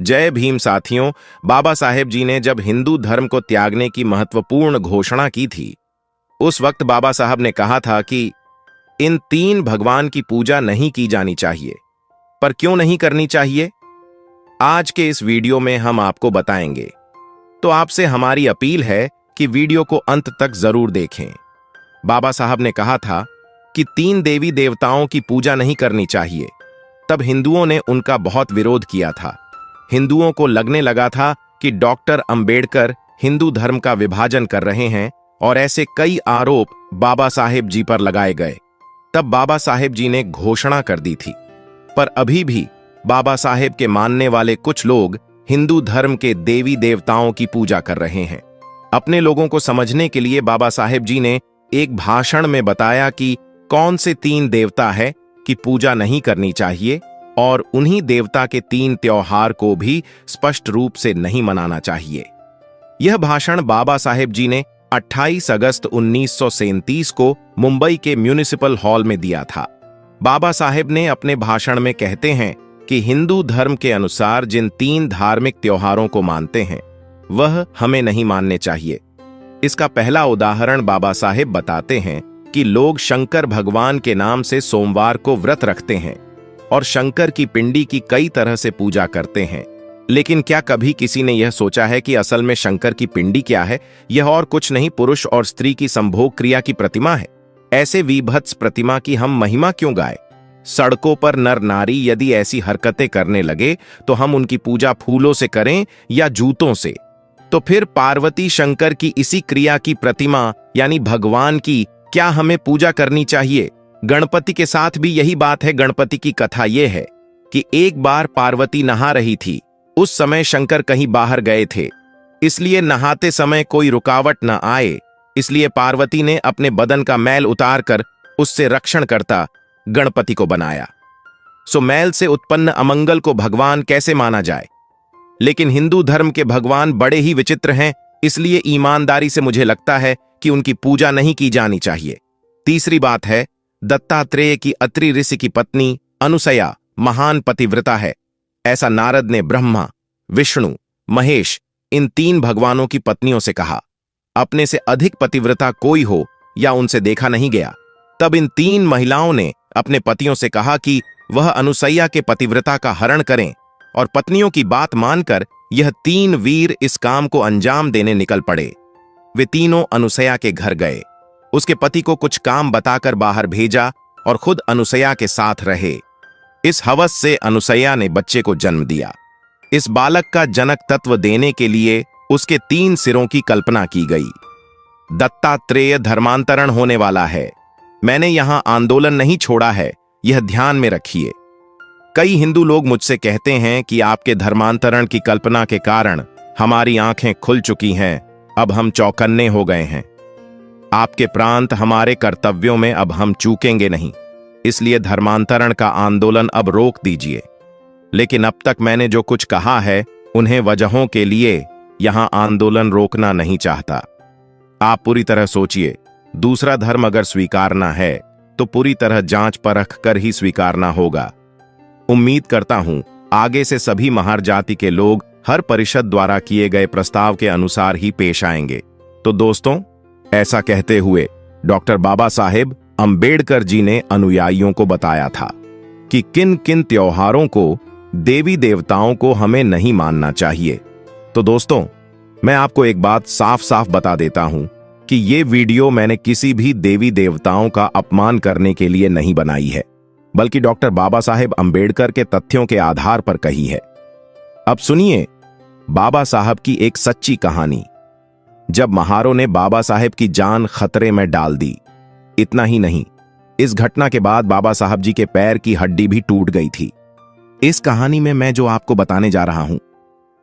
जय भीम साथियों। बाबा साहेब जी ने जब हिंदू धर्म को त्यागने की महत्वपूर्ण घोषणा की थी, उस वक्त बाबा साहब ने कहा था कि इन तीन भगवान की पूजा नहीं की जानी चाहिए। पर क्यों नहीं करनी चाहिए, आज के इस वीडियो में हम आपको बताएंगे। तो आपसे हमारी अपील है कि वीडियो को अंत तक जरूर देखें। बाबा साहब ने कहा था कि तीन देवी देवताओं की पूजा नहीं करनी चाहिए। तब हिंदुओं ने उनका बहुत विरोध किया था। हिंदुओं को लगने लगा था कि डॉक्टर अंबेडकर हिंदू धर्म का विभाजन कर रहे हैं और ऐसे कई आरोप बाबा साहेब जी पर लगाए गए। तब बाबा साहेब जी ने घोषणा कर दी थी। पर अभी भी बाबा साहेब के मानने वाले कुछ लोग हिंदू धर्म के देवी देवताओं की पूजा कर रहे हैं। अपने लोगों को समझने के लिए बाबा साहेब जी ने एक भाषण में बताया कि कौन से तीन देवता है कि पूजा नहीं करनी चाहिए, और उन्हीं देवता के तीन त्योहार को भी स्पष्ट रूप से नहीं मनाना चाहिए। यह भाषण बाबा साहेब जी ने 28 अगस्त 1937 को मुंबई के म्युनिसिपल हॉल में दिया था। बाबा साहेब ने अपने भाषण में कहते हैं कि हिंदू धर्म के अनुसार जिन तीन धार्मिक त्योहारों को मानते हैं वह हमें नहीं मानने चाहिए। इसका पहला उदाहरण बाबा साहेब बताते हैं कि लोग शंकर भगवान के नाम से सोमवार को व्रत रखते हैं और शंकर की पिंडी की कई तरह से पूजा करते हैं। लेकिन क्या कभी किसी ने यह सोचा है कि असल में शंकर की पिंडी क्या है? यह और कुछ नहीं, पुरुष और स्त्री की संभोग क्रिया की प्रतिमा है। ऐसे विभत्स प्रतिमा की हम महिमा क्यों गाए? सड़कों पर नर नारी यदि ऐसी हरकतें करने लगे तो हम उनकी पूजा फूलों से करें या जूतों से? तो फिर पार्वती शंकर की इसी क्रिया की प्रतिमा यानी भगवान की क्या हमें पूजा करनी चाहिए? गणपति के साथ भी यही बात है। गणपति की कथा यह है कि एक बार पार्वती नहा रही थी। उस समय शंकर कहीं बाहर गए थे, इसलिए नहाते समय कोई रुकावट न आए, इसलिए पार्वती ने अपने बदन का मैल उतारकर उससे रक्षण करता गणपति को बनाया। सो मैल से उत्पन्न अमंगल को भगवान कैसे माना जाए? लेकिन हिंदू धर्म के भगवान बड़े ही विचित्र हैं, इसलिए ईमानदारी से मुझे लगता है कि उनकी पूजा नहीं की जानी चाहिए। तीसरी बात है, दत्तात्रेय की अत्रि ऋषि की पत्नी अनुसया महान पतिव्रता है। ऐसा नारद ने ब्रह्मा, विष्णु, महेश इन तीन भगवानों की पत्नियों से कहा। अपने से अधिक पतिव्रता कोई हो या उनसे देखा नहीं गया। तब इन तीन महिलाओं ने अपने पतियों से कहा कि वह अनुसैया के पतिव्रता का हरण करें, और पत्नियों की बात मानकर यह तीन वीर इस काम को अंजाम देने निकल पड़े। वे तीनों अनुसैया के घर गए, उसके पति को कुछ काम बताकर बाहर भेजा और खुद अनुसैया के साथ रहे। इस हवस से अनुसैया ने बच्चे को जन्म दिया। इस बालक का जनक तत्व देने के लिए उसके तीन सिरों की कल्पना की गई। दत्तात्रेय धर्मांतरण होने वाला है। मैंने यहां आंदोलन नहीं छोड़ा है, यह ध्यान में रखिए। कई हिंदू लोग मुझसे कहते हैं कि आपके धर्मांतरण की कल्पना के कारण हमारी आंखें खुल चुकी हैं, अब हम चौकन्ने हो गए हैं। आपके प्रांत हमारे कर्तव्यों में अब हम चूकेंगे नहीं, इसलिए धर्मांतरण का आंदोलन अब रोक दीजिए। लेकिन अब तक मैंने जो कुछ कहा है उन्हें वजहों के लिए यहां आंदोलन रोकना नहीं चाहता। आप पूरी तरह सोचिए, दूसरा धर्म अगर स्वीकारना है तो पूरी तरह जांच परख कर ही स्वीकारना होगा। उम्मीद करता हूं आगे से सभी महार जाति के लोग हर परिषद द्वारा किए गए प्रस्ताव के अनुसार ही पेश आएंगे। तो दोस्तों, ऐसा कहते हुए डॉक्टर बाबा साहेब अंबेडकर जी ने अनुयायियों को बताया था कि किन किन त्योहारों को, देवी देवताओं को हमें नहीं मानना चाहिए। तो दोस्तों, मैं आपको एक बात साफ साफ बता देता हूं कि ये वीडियो मैंने किसी भी देवी देवताओं का अपमान करने के लिए नहीं बनाई है, बल्कि डॉक्टर बाबा साहेब अंबेडकर के तथ्यों के आधार पर कही है। अब सुनिए बाबा साहब की एक सच्ची कहानी। जब महारों ने बाबा साहेब की जान खतरे में डाल दी। इतना ही नहीं, इस घटना के बाद बाबा साहब जी के पैर की हड्डी भी टूट गई थी। इस कहानी में मैं जो आपको बताने जा रहा हूं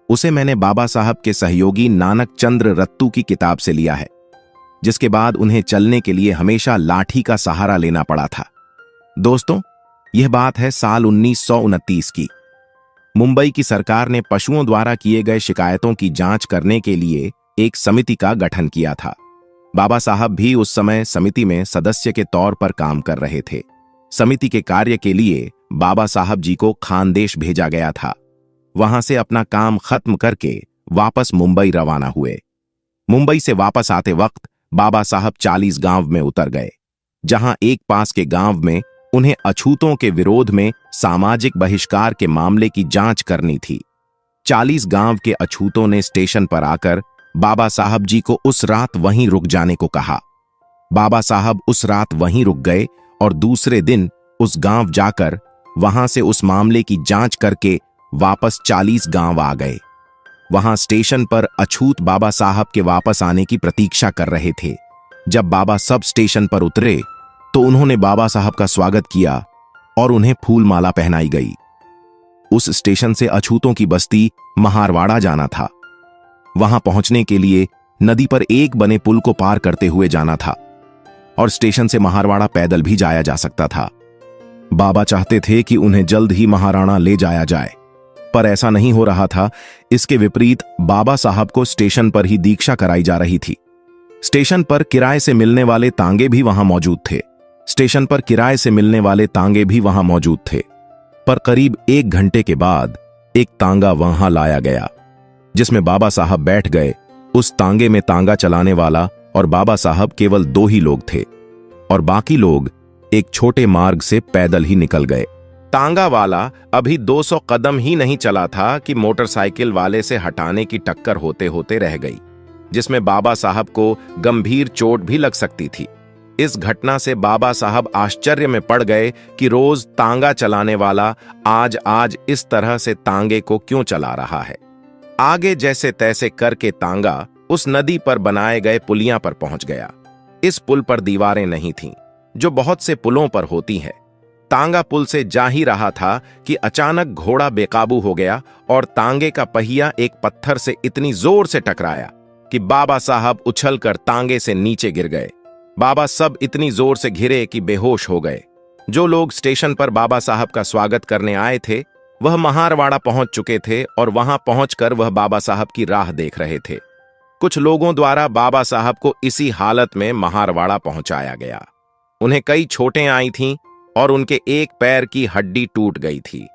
उसे मैंने बाबा साहब के सहयोगी नानक चंद्र रत्तू की किताब से लिया है, जिसके बाद उन्हें चलने के लिए हमेशा लाठी का सहारा लेना पड़ा था। दोस्तों, यह बात है साल 1929 की। मुंबई की सरकार ने पशुओं द्वारा किए गए शिकायतों की जांच करने के लिए एक समिति का गठन किया था। बाबा साहब भी उस समय समिति में सदस्य के तौर पर काम कर रहे थे। समिति के कार्य के लिए बाबा साहब जी को खानदेश भेजा गया था। वहां से अपना काम खत्म करके वापस मुंबई रवाना हुए। मुंबई से वापस आते वक्त बाबा साहब 40 गांव में उतर गए, जहां एक पास के गांव में उन्हें अछूतों के विरोध में सामाजिक बहिष्कार के मामले की जांच करनी थी। 40 गांव के अछूतों ने स्टेशन पर आकर बाबा साहब जी को उस रात वहीं रुक जाने को कहा। बाबा साहब उस रात वहीं रुक गए और दूसरे दिन उस गांव जाकर वहां से उस मामले की जांच करके वापस 40 गांव आ गए। वहां स्टेशन पर अछूत बाबा साहब के वापस आने की प्रतीक्षा कर रहे थे। जब बाबा सब स्टेशन पर उतरे तो उन्होंने बाबा साहब का स्वागत किया और उन्हें फूल माला पहनाई गई। उस स्टेशन से अछूतों की बस्ती महारवाड़ा जाना था। वहां पहुंचने के लिए नदी पर एक बने पुल को पार करते हुए जाना था और स्टेशन से महारवाड़ा पैदल भी जाया जा सकता था। बाबा चाहते थे कि उन्हें जल्द ही महाराणा ले जाया जाए, पर ऐसा नहीं हो रहा था। इसके विपरीत बाबा साहब को स्टेशन पर ही दीक्षा कराई जा रही थी। स्टेशन पर किराए से मिलने वाले तांगे भी वहां मौजूद थे। पर करीब 1 घंटे के बाद एक तांगा वहां लाया गया, जिसमें बाबा साहब बैठ गए। उस तांगे में तांगा चलाने वाला और बाबा साहब केवल 2 ही लोग थे और बाकी लोग एक छोटे मार्ग से पैदल ही निकल गए। तांगा वाला अभी 200 कदम ही नहीं चला था कि मोटरसाइकिल वाले से हटाने की टक्कर होते होते रह गई, जिसमें बाबा साहब को गंभीर चोट भी लग सकती थी। इस घटना से बाबा साहब आश्चर्य में पड़ गए कि रोज तांगा चलाने वाला आज इस तरह से तांगे को क्यों चला रहा है। आगे जैसे तैसे करके तांगा उस नदी पर बनाए गए पुलिया पर पहुंच गया। इस पुल पर दीवारें नहीं थीं, जो बहुत से पुलों पर होती है। तांगा पुल से जा ही रहा था कि अचानक घोड़ा बेकाबू हो गया और तांगे का पहिया एक पत्थर से इतनी जोर से टकराया कि बाबा साहब उछलकर तांगे से नीचे गिर गए। बाबा सब इतनी जोर से घिरे कि बेहोश हो गए। जो लोग स्टेशन पर बाबा साहब का स्वागत करने आए थे, वह महारवाड़ा पहुंच चुके थे और वहां पहुंचकर वह बाबा साहब की राह देख रहे थे। कुछ लोगों द्वारा बाबा साहब को इसी हालत में महारवाड़ा पहुंचाया गया। उन्हें कई चोटें आई थीं और उनके एक पैर की हड्डी टूट गई थी,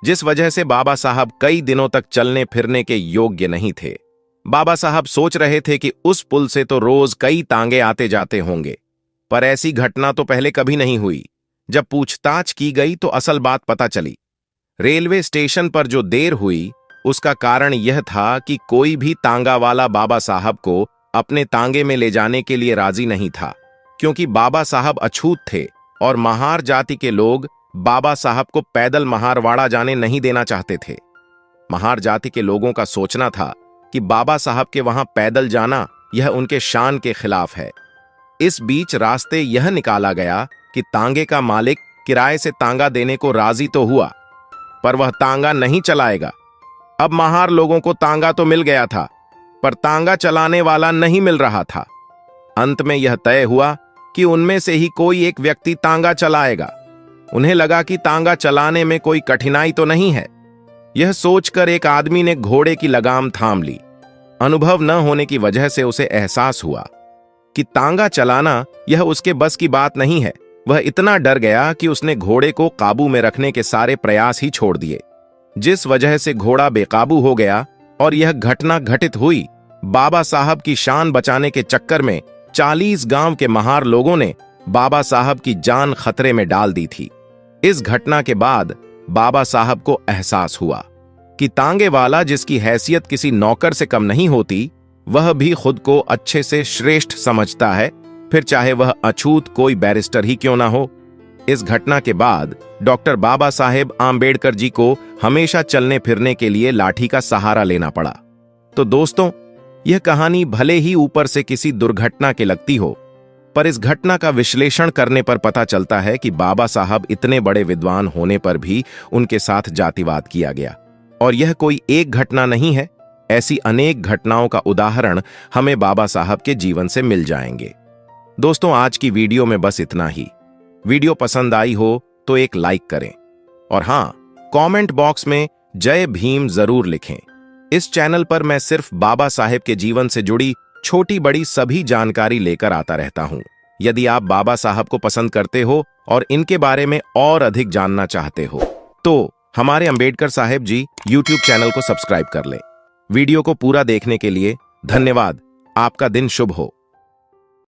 जिस वजह से बाबा साहब कई दिनों तक चलने फिरने के योग्य नहीं थे। बाबा साहब सोच रहे थे कि उस पुल से तो रोज कई तांगे आते जाते होंगे, पर ऐसी घटना तो पहले कभी नहीं हुई। जब पूछताछ की गई तो असल बात पता चली। रेलवे स्टेशन पर जो देर हुई उसका कारण यह था कि कोई भी तांगा वाला बाबा साहब को अपने तांगे में ले जाने के लिए राजी नहीं था, क्योंकि बाबा साहब अछूत थे और महार जाति के लोग बाबा साहब को पैदल महारवाड़ा जाने नहीं देना चाहते थे। महार जाति के लोगों का सोचना था कि बाबा साहब के वहां पैदल जाना यह उनके शान के खिलाफ है। इस बीच रास्ते यह निकाला गया कि तांगे का मालिक किराए से तांगा देने को राजी तो हुआ, पर वह तांगा नहीं चलाएगा। अब महार लोगों को तांगा तो मिल गया था, पर तांगा चलाने वाला नहीं मिल रहा था। अंत में यह तय हुआ कि उनमें से ही कोई एक व्यक्ति तांगा चलाएगा। उन्हें लगा कि तांगा चलाने में कोई कठिनाई तो नहीं है। यह सोचकर एक आदमी ने घोड़े की लगाम थाम ली। अनुभव न होने की वजह से उसे एहसास हुआ कि तांगा चलाना यह उसके बस की बात नहीं है। वह इतना डर गया कि उसने घोड़े को काबू में रखने के सारे प्रयास ही छोड़ दिए, जिस वजह से घोड़ा बेकाबू हो गया और यह घटना घटित हुई। बाबा साहब की शान बचाने के चक्कर में 40 गांव के महार लोगों ने बाबा साहब की जान खतरे में डाल दी थी। इस घटना के बाद बाबा साहब को एहसास हुआ कि तांगे वाला, जिसकी हैसियत किसी नौकर से कम नहीं होती, वह भी खुद को अच्छे से श्रेष्ठ समझता है, फिर चाहे वह अछूत कोई बैरिस्टर ही क्यों ना हो। इस घटना के बाद डॉक्टर बाबा साहेब आंबेडकर जी को हमेशा चलने फिरने के लिए लाठी का सहारा लेना पड़ा। तो दोस्तों, यह कहानी भले ही ऊपर से किसी दुर्घटना के लगती हो, पर इस घटना का विश्लेषण करने पर पता चलता है कि बाबा साहब इतने बड़े विद्वान होने पर भी उनके साथ जातिवाद किया गया। और यह कोई एक घटना नहीं है, ऐसी अनेक घटनाओं का उदाहरण हमें बाबा साहब के जीवन से मिल जाएंगे। दोस्तों, आज की वीडियो में बस इतना ही। वीडियो पसंद आई हो तो एक लाइक करें और हां, कमेंट बॉक्स में जय भीम जरूर लिखें। इस चैनल पर मैं सिर्फ बाबा साहेब के जीवन से जुड़ी छोटी बड़ी सभी जानकारी लेकर आता रहता हूं। यदि आप बाबा साहब को पसंद करते हो और इनके बारे में और अधिक जानना चाहते हो तो हमारे अंबेडकर साहेब जी यूट्यूब चैनल को सब्सक्राइब कर लें। वीडियो को पूरा देखने के लिए धन्यवाद। आपका दिन शुभ हो।